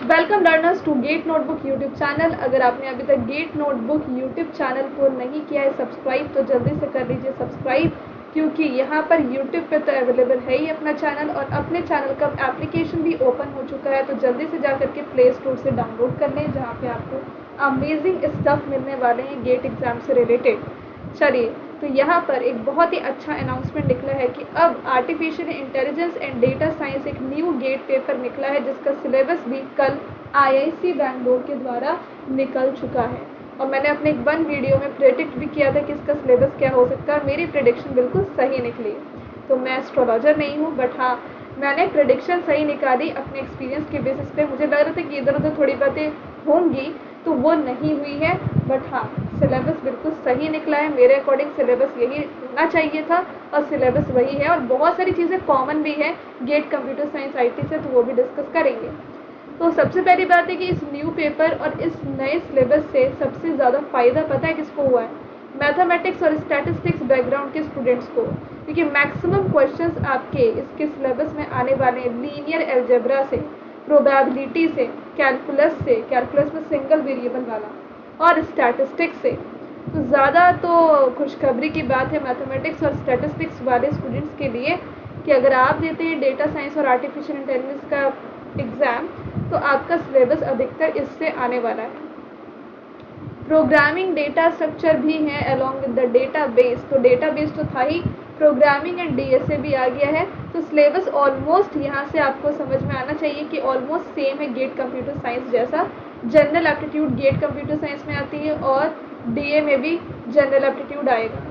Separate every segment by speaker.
Speaker 1: Welcome learners to GATE notebook YouTube channel. अगर आपने अभी तक गेट नोटबुक यूट्यूब चैनल को नहीं किया है सब्सक्राइब तो जल्दी से कर लीजिए सब्सक्राइब, क्योंकि यहाँ पर यूट्यूब पे तो अवेलेबल है ही अपना चैनल और अपने चैनल का एप्लीकेशन भी ओपन हो चुका है। तो जल्दी से जा करके प्ले स्टोर से डाउनलोड कर लें, जहाँ पे आपको अमेजिंग स्टफ मिलने वाले हैं गेट एग्ज़ाम से रिलेटेड। चलिए, तो यहाँ पर एक बहुत ही अच्छा अनाउंसमेंट निकला है कि अब artificial intelligence and data science एक न्यू गेट पेपर निकला है, जिसका सिलेबस भी कल आईआईसी बैंगलोर के द्वारा निकल चुका है। और मैंने अपने एक वन वीडियो में प्रेडिक्ट भी किया था कि इसका सिलेबस क्या हो सकता है। मेरी प्रेडिक्शन बिल्कुल सही निकली। तो मैं एस्ट्रोलॉजर नहीं हूँ, बट हाँ, मैंने प्रेडिक्शन सही निकाली अपने एक्सपीरियंस के बेसिस पे। मुझे लग रहा था कि इधर उधर थोड़ी बातें होंगी, तो वो नहीं हुई है, बट हाँ, सिलेबस बिल्कुल सही निकला है। मेरे अकॉर्डिंग सिलेबस यही होना चाहिए था और सिलेबस वही है। और बहुत सारी चीज़ें कॉमन भी है गेट कंप्यूटर साइंस आईटी से, तो वो भी डिस्कस करेंगे। तो सबसे पहली बात है कि इस न्यू पेपर और इस नए सिलेबस से सबसे ज़्यादा फ़ायदा पता है किसको हुआ है? मैथमेटिक्स और स्टैटिस्टिक्स बैकग्राउंड के स्टूडेंट्स को, क्योंकि मैक्सिमम क्वेश्चंस आपके इसके सिलेबस में आने वाले हैं लीनियर अलजेब्रा से, प्रोबेबिलिटी से, कैलकुलस में सिंगल वेरिएबल वाला, और स्टैटिस्टिक्स से। तो ज़्यादा तो खुशखबरी की बात है मैथमेटिक्स और स्टैटिस्टिक्स वाले स्टूडेंट्स के लिए कि अगर आप देते हैं डेटा साइंस और आर्टिफिशियल इंटेलिजेंस का एग्ज़ाम, तो आपका सिलेबस अधिकतर इससे आने वाला है। प्रोग्रामिंग डेटा स्ट्रक्चर भी है अलॉन्ग विद द डेटाबेस। तो डेटाबेस तो था ही, प्रोग्रामिंग एंड डीएसए भी आ गया है। तो सिलेबस ऑलमोस्ट यहाँ से आपको समझ में आना चाहिए कि ऑलमोस्ट सेम है गेट कंप्यूटर साइंस जैसा। General aptitude GATE computer science में आती है और डीए में भी जनरल एप्टीट्यूड आएगा।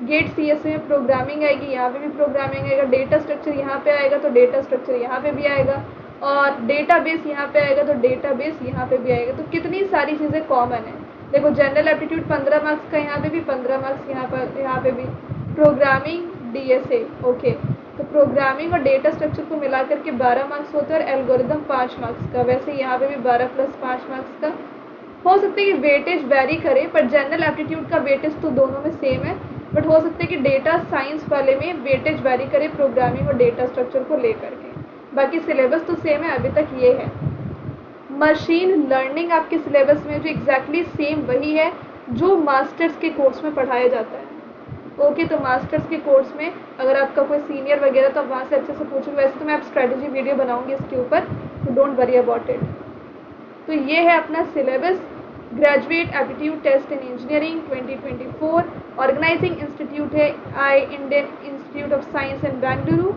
Speaker 1: गेट सीएस में प्रोग्रामिंग आएगी, यहाँ पे भी प्रोग्रामिंग आएगा। डेटा स्ट्रक्चर यहाँ पे आएगा तो डेटा स्ट्रक्चर यहाँ पे भी आएगा, और डेटाबेस यहाँ पे आएगा तो डेटाबेस यहाँ पे भी आएगा। तो कितनी सारी चीज़ें कॉमन है। देखो, जनरल एप्टीट्यूड 15 मार्क्स का, यहाँ पे भी 15 मार्क्स, यहाँ पे भी प्रोग्रामिंग डीएसए। ओके, तो प्रोग्रामिंग और डेटा स्ट्रक्चर को मिला करके 12 मार्क्स होता है और एल्गोरिदम 5 मार्क्स का। वैसे यहाँ पे भी 12 + 5 मार्क्स का हो सकता है कि वेटेज वेरी करे, पर जनरल एप्टीट्यूड का वेटेज तो दोनों में सेम है, बट हो सकता है कि डेटा साइंस वाले में वेटेज वेरी करे प्रोग्रामिंग और डेटा स्ट्रक्चर को लेकर के। बाकी सिलेबस तो सेम है, अभी तक ये है। मशीन लर्निंग आपके सिलेबस में जो एग्जैक्टली सेम वही है जो मास्टर्स के कोर्स में पढ़ाया जाता है। ओके, तो मास्टर्स के कोर्स में अगर आपका कोई सीनियर वगैरह तो आप वहाँ से अच्छे से पूछोगे। वैसे तो मैं आप स्ट्रेटजी वीडियो बनाऊंगी इसके ऊपर, तो डोंट वरी अबाउट इट। तो ये है अपना syllabus. Graduate aptitude test in engineering 2024, organising institute है Indian Institute of Science in Bengaluru.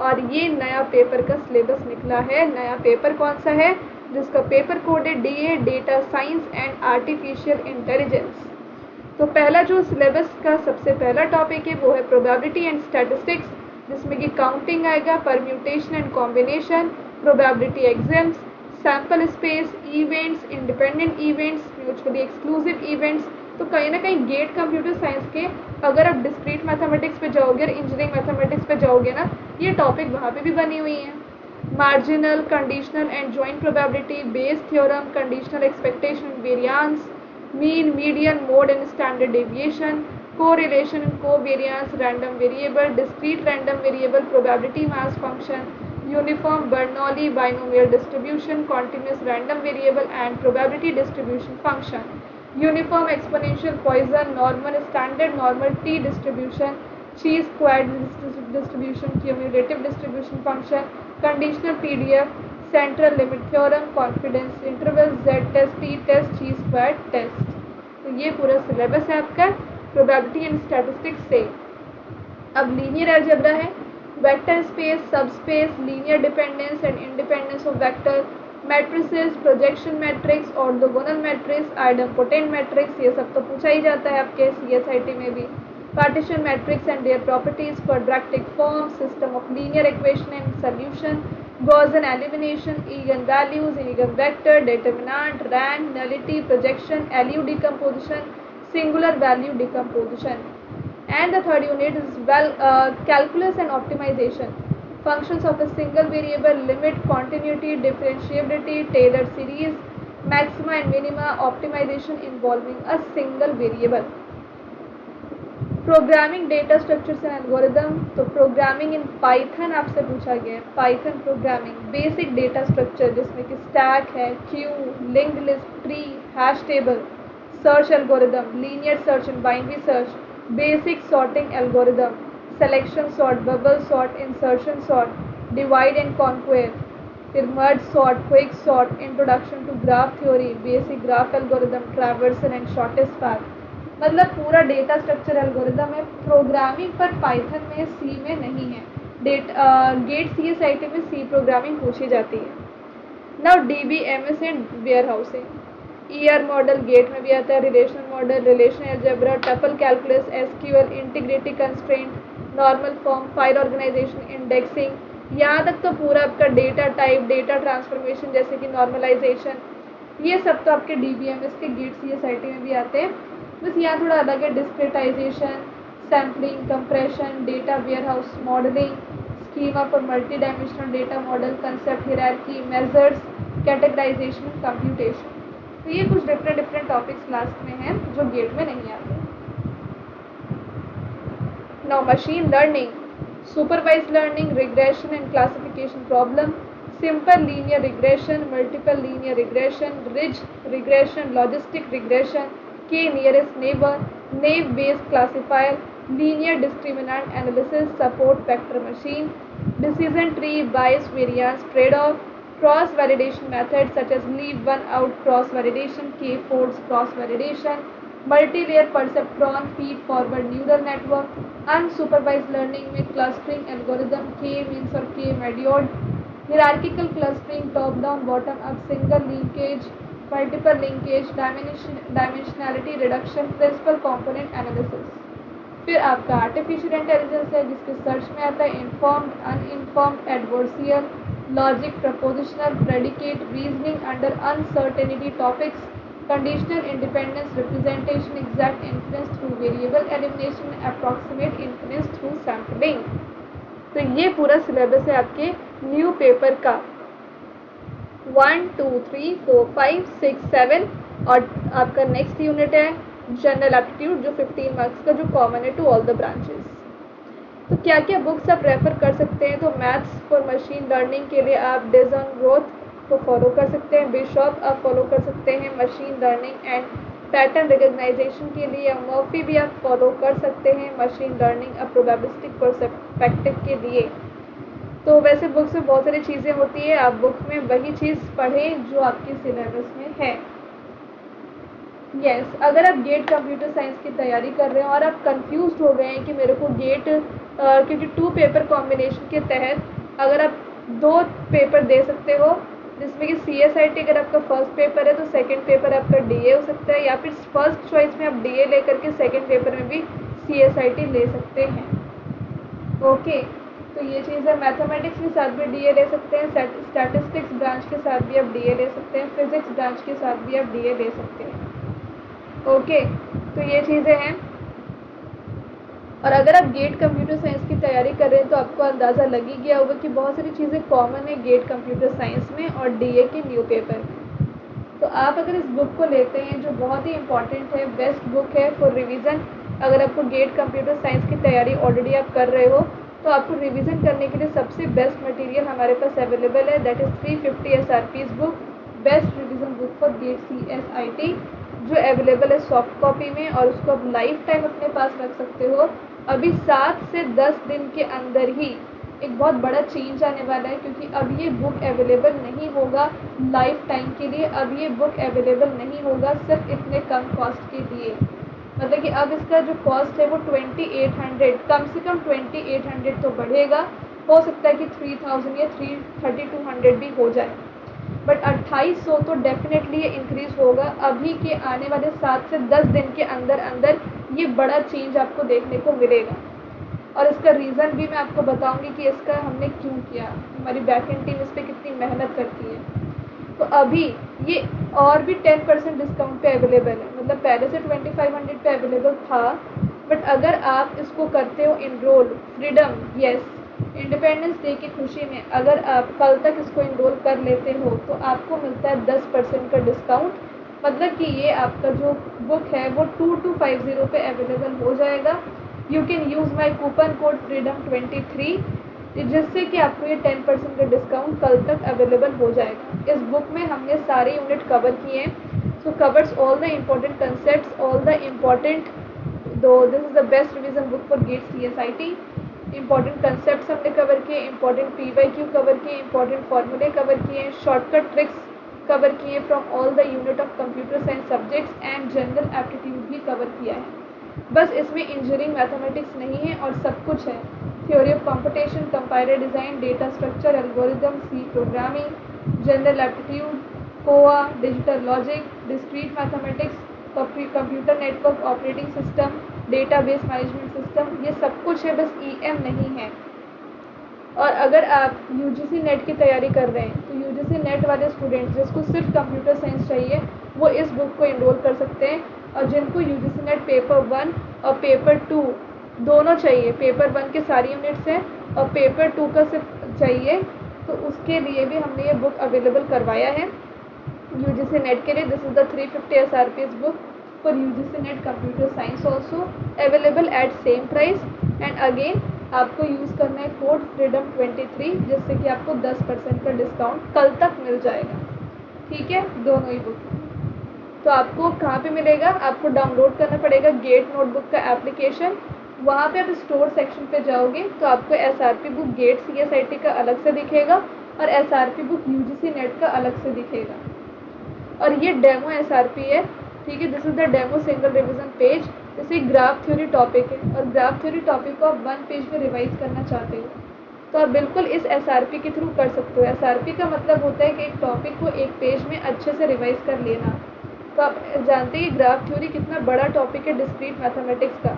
Speaker 1: और ये नया पेपर का सिलेबस निकला है। नया पेपर कौन सा है? जिसका पेपर कोड है DA, data science and artificial intelligence. तो पहला जो सिलेबस का सबसे पहला टॉपिक है वो है प्रोबेबिलिटी एंड स्टैटिस्टिक्स, जिसमें कि काउंटिंग आएगा, permutation and combination, probability exams, sample space, events, independent events, mutually exclusive events. तो कहीं ना कहीं गेट कंप्यूटर साइंस के अगर आप डिस्क्रीट मैथमेटिक्स पे जाओगे और इंजीनियरिंग मैथमेटिक्स पे जाओगे ना, ये टॉपिक वहाँ पे भी बनी हुई हैं। Marginal, conditional and joint probability, Bayes theorem, conditional expectation, variance, mean, median, mode and standard deviation, correlation and covariance, random variable, discrete random variable, probability mass function, uniform Bernoulli binomial distribution, continuous random variable and probability distribution function, uniform exponential Poisson, normal standard normal t distribution, chi squared distribution, cumulative distribution function, conditional PDF, central limit theorem, confidence interval, Z test, t test, chi squared test. तो ये पूरा syllabus है आपका probability and statistics से। अब linear algebra है, vector space, सब space, linear dependence and independence of vector, matrices, projection matrix, orthogonal matrix, idempotent matrix, ये सब तो पूछा ही जाता है आपके सीएसआईटी में भी। Partition matrix and their properties, quadratic form, system of linear equation and solution, Gaussian elimination, eigen values, eigen vector, determinant, rank, nullity, projection, LU decomposition, singular value decomposition. And the third unit is calculus and optimization, functions of a single variable, limit, continuity, differentiability, Taylor series, maxima and minima, optimization involving a single variable. Programming data structures and algorithm, तो programming in Python आपसे पूछा गया है। Python programming basic data structure जिसमें कि stack है, queue, linked list, tree, hash table, search algorithm, linear search and binary search, basic sorting algorithm, selection sort, bubble sort, insertion sort, divide and conquer, फिर merge sort, quick sort, introduction to graph theory, basic graph algorithm, traversal and shortest path. मतलब पूरा data structure algorithm है। Programming पर Python में, सी में नहीं है। Gate CSIT में सी प्रोग्रामिंग पूछी जाती है। Now DBMS and warehousing, ER model GATE में भी आता है, relational model, relation algebra, tuple calculus, SQL, integrity constraint, normal form, file organisation, indexing, यहाँ तक तो पूरा आपका डेटा टाइप, डेटा ट्रांसफॉर्मेशन जैसे कि नॉर्मलाइजेशन, ये सब तो आपके DBMS के गेट CSIT में भी आते हैं। बस यहाँ थोड़ा अलग है, discretization, sampling, compression, data warehouse modelling, schema for multi dimensional data model, concept, hierarchy, measures, categorization, computation. तो ये कुछ डिफरेंट टॉपिक्स लास्ट में हैं जो गेट में नहीं आते। Now machine learning, supervised learning, regression and classification problem, simple linear regression, multiple linear regression, ridge regression, logistic regression, K nearest neighbour, naive based classifier, linear discriminant analysis, support vector machine, decision tree, bias, variance, trade-off, cross-validation methods such as leave one out cross-validation, K-force cross-validation, multi-layer perceptron feed-forward neural network, unsupervised learning में clustering algorithm, K-means और K-medoid, hierarchical clustering, top-down, bottom-up, single linkage, multiple linkage, dimensionality reduction, principal component analysis। फिर आपका artificial intelligence है जिसके search में आता है informed, uninformed, adversarial, logic, propositional, predicate, reasoning under uncertainty topics, conditional independence, representation, exact influence through variable elimination, approximate influence through sampling. तो ये पूरा सिलेबस है आपके न्यू पेपर का 1, 2, 3, 4, 5, 6, 7 और आपका नेक्स्ट यूनिट है जनरल एप्टीट्यूड जो 15 मार्क्स का जो कॉमन है टू ऑल द ब्रांचेस। तो क्या क्या बुक्स आप रेफर कर सकते हैं, तो मैथ्स फॉर मशीन लर्निंग के लिए आप डेजन ग्रोथ को फॉलो कर सकते हैं, बिशॉप आप फॉलो कर सकते हैं machine learning and pattern recognisation के लिए, मर्फी भी आप फॉलो कर सकते हैं मशीन लर्निंग अ प्रोबेबिलिस्टिक पर्सपेक्टिव के लिए। तो वैसे बुक्स में बहुत सारी चीज़ें होती है, आप बुक में वही चीज़ पढ़ें जो आपके सिलेबस में है। यस, अगर आप गेट कंप्यूटर साइंस की तैयारी कर रहे हैं और आप कंफ्यूज हो गए हैं कि मेरे को गेट क्योंकि 2 पेपर कॉम्बिनेशन के तहत अगर आप 2 पेपर दे सकते हो जिसमें कि CSIT अगर आपका फर्स्ट पेपर है तो सेकंड पेपर आपका DA हो सकता है, या फिर फर्स्ट चॉइस में आप DA लेकर के सेकंड पेपर में भी CSIT ले सकते हैं। ओके, तो ये चीज़ है। मैथमेटिक्स के साथ भी DA ले सकते हैं, स्टैटिस्टिक्स ब्रांच के साथ भी आप DA ले सकते हैं, फिजिक्स ब्रांच के साथ भी आप DA ले सकते हैं। ओके, तो ये चीज़ें हैं। और अगर आप गेट कंप्यूटर साइंस की तैयारी कर रहे हैं तो आपको अंदाज़ा लग ही गया होगा कि बहुत सारी चीज़ें कॉमन है गेट कंप्यूटर साइंस में और DA के न्यू पेपर में। तो आप अगर इस बुक को लेते हैं जो बहुत ही इंपॉर्टेंट है, बेस्ट बुक है फॉर रिवीजन। अगर आपको गेट कंप्यूटर साइंस की तैयारी ऑलरेडी आप कर रहे हो तो आपको रिवीजन करने के लिए सबसे बेस्ट मटेरियल हमारे पास अवेलेबल है, that is 350 SRP's book, best revision book for GATE CSIT, जो अवेलेबल है सॉफ्ट कॉपी में और उसको आप लाइफ टाइम अपने पास रख सकते हो। अभी 7 से 10 दिन के अंदर ही एक बहुत बड़ा चेंज आने वाला है क्योंकि अब ये बुक अवेलेबल नहीं होगा लाइफ टाइम के लिए, अब ये बुक अवेलेबल नहीं होगा सिर्फ इतने कम कॉस्ट के लिए। मतलब कि अब इसका जो कॉस्ट है वो 2800, कम से कम 2800 तो बढ़ेगा, हो सकता है कि 3000 या 3200 भी हो जाए, बट 2800 तो डेफिनेटली ये इंक्रीज़ होगा। अभी के आने वाले 7 से 10 दिन के अंदर अंदर ये बड़ा चेंज आपको देखने को मिलेगा। और इसका रीज़न भी मैं आपको बताऊंगी कि इसका हमने क्यों किया, हमारी बैकएंड टीम इस पर कितनी मेहनत करती है। तो अभी ये और भी 10% डिस्काउंट पे अवेलेबल है, मतलब पहले से 2500 पे अवेलेबल था, बट अगर आप इसको करते हो enrol, freedom, yes, independence day की खुशी में अगर आप कल तक इसको इनरोल कर लेते हो तो आपको मिलता है 10% का डिस्काउंट। मतलब कि ये आपका जो बुक है वो 2250 पे अवेलेबल हो जाएगा। You can use my coupon code freedom23, जिससे कि आपको ये 10% का डिस्काउंट कल तक अवेलेबल हो जाएगा। इस बुक में हमने सारे यूनिट कवर किए हैं। So covers all the important concept, all the important, though this is the best revision book for GATE CSIT। Important concept हमने कवर किए, इंपॉर्टेंट PYQ कवर किए, इंपॉर्टेंट फार्मूले कवर किए, शॉर्टकट ट्रिक्स कवर किए from all the unit of computer science subjects and general aptitude भी cover किया है। बस इसमें इंजीनियरिंग मैथमेटिक्स नहीं है और सब कुछ है। Theory of computation, compiler design, data structure, algorithm, C programming, general aptitude, COA, digital logic, discrete mathematics, computer network operating system, database management system, ये सब कुछ है, बस EM नहीं है। और अगर आप UGC नेट की तैयारी कर रहे हैं तो UGC नेट वाले स्टूडेंट्स जिसको सिर्फ कंप्यूटर साइंस चाहिए वो इस बुक को इनरोल कर सकते हैं, और जिनको UGC नेट पेपर 1 और पेपर 2 दोनों चाहिए, पेपर 1 के सारी यूनिट्स हैं और पेपर 2 का सिर्फ चाहिए, तो उसके लिए भी हमने ये बुक अवेलेबल करवाया है UGC नेट के लिए। This is the 350 SRPS book for UGC net computer science also available at same price. And again आपको यूज़ करना है कोड freedom23, जिससे कि आपको 10% का डिस्काउंट कल तक मिल जाएगा। ठीक है, दोनों ही बुक। तो आपको कहाँ पे मिलेगा, आपको डाउनलोड करना पड़ेगा गेट नोटबुक का एप्लीकेशन। वहाँ पे आप स्टोर सेक्शन पे जाओगे तो आपको SRP बुक गेट CSIT का अलग से दिखेगा और SRP बुक UGC नेट का अलग से दिखेगा। और ये डेमो SRP है, ठीक है। This is the demo single revision page. जैसे ग्राफ थ्योरी टॉपिक है और ग्राफ थ्योरी टॉपिक को आप 1 पेज में रिवाइज करना चाहते हो तो आप बिल्कुल इस SRP के थ्रू कर सकते हो। SRP का मतलब होता है कि एक टॉपिक को एक पेज में अच्छे से रिवाइज कर लेना। तो आप जानते हैं कि ग्राफ थ्योरी कितना बड़ा टॉपिक है डिस्क्रीट मैथमेटिक्स का।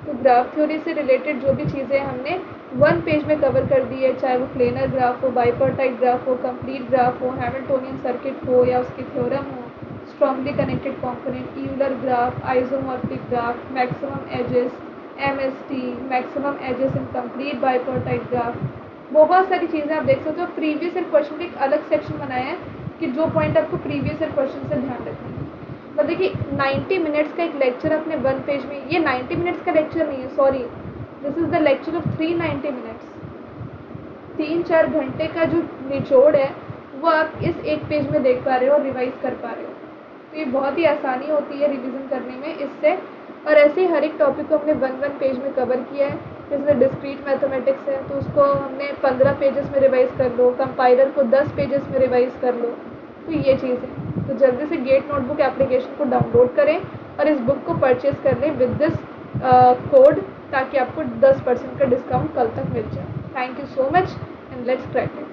Speaker 1: तो ग्राफ थ्योरी से रिलेटेड जो भी चीज़ें हमने 1 पेज में कवर कर दी है, चाहे वो प्लेनर ग्राफ हो, बाइपर्टाइट ग्राफ हो, कंप्लीट ग्राफ हो, हैमिल्टोनियन सर्किट हो या उसकी थ्योरम हो, strongly connected component, Euler graph, isomorphic graph, maximum edges, MST, maximum edges in complete bipartite graph, बहुत सारी चीज़ें आप देख सकते हो। प्रीवियस ईयर क्वेश्चन का एक अलग सेक्शन बनाया है कि जो पॉइंट आपको प्रीवियस ईयर क्वेश्चन से ध्यान रखना है। तो देखिए 90 मिनट्स का एक लेक्चर अपने 1 पेज में, ये 90 मिनट्स का लेक्चर नहीं है, sorry, this is the lecture of 390 minutes. 3-4 घंटे का जो निचोड़ है वो आप इस एक पेज में देख पा रहे हो और रिवाइज कर पा रहे हो। तो ये बहुत ही आसानी होती है रिवीजन करने में इससे। और ऐसे ही हर एक टॉपिक को हमने 1 पेज में कवर किया है। जैसे डिस्क्रीट मैथमेटिक्स है तो उसको हमने 15 पेजेस में रिवाइज कर लो, कंपाइलर को 10 पेजेस में रिवाइज कर लो। तो ये चीज़ है। तो जल्दी से गेट नोटबुक एप्लीकेशन को डाउनलोड करें और इस बुक को परचेज़ कर लें विद दिस कोड, ताकि आपको 10% का डिस्काउंट कल तक मिल जाए। Thank you so much and let's crack it.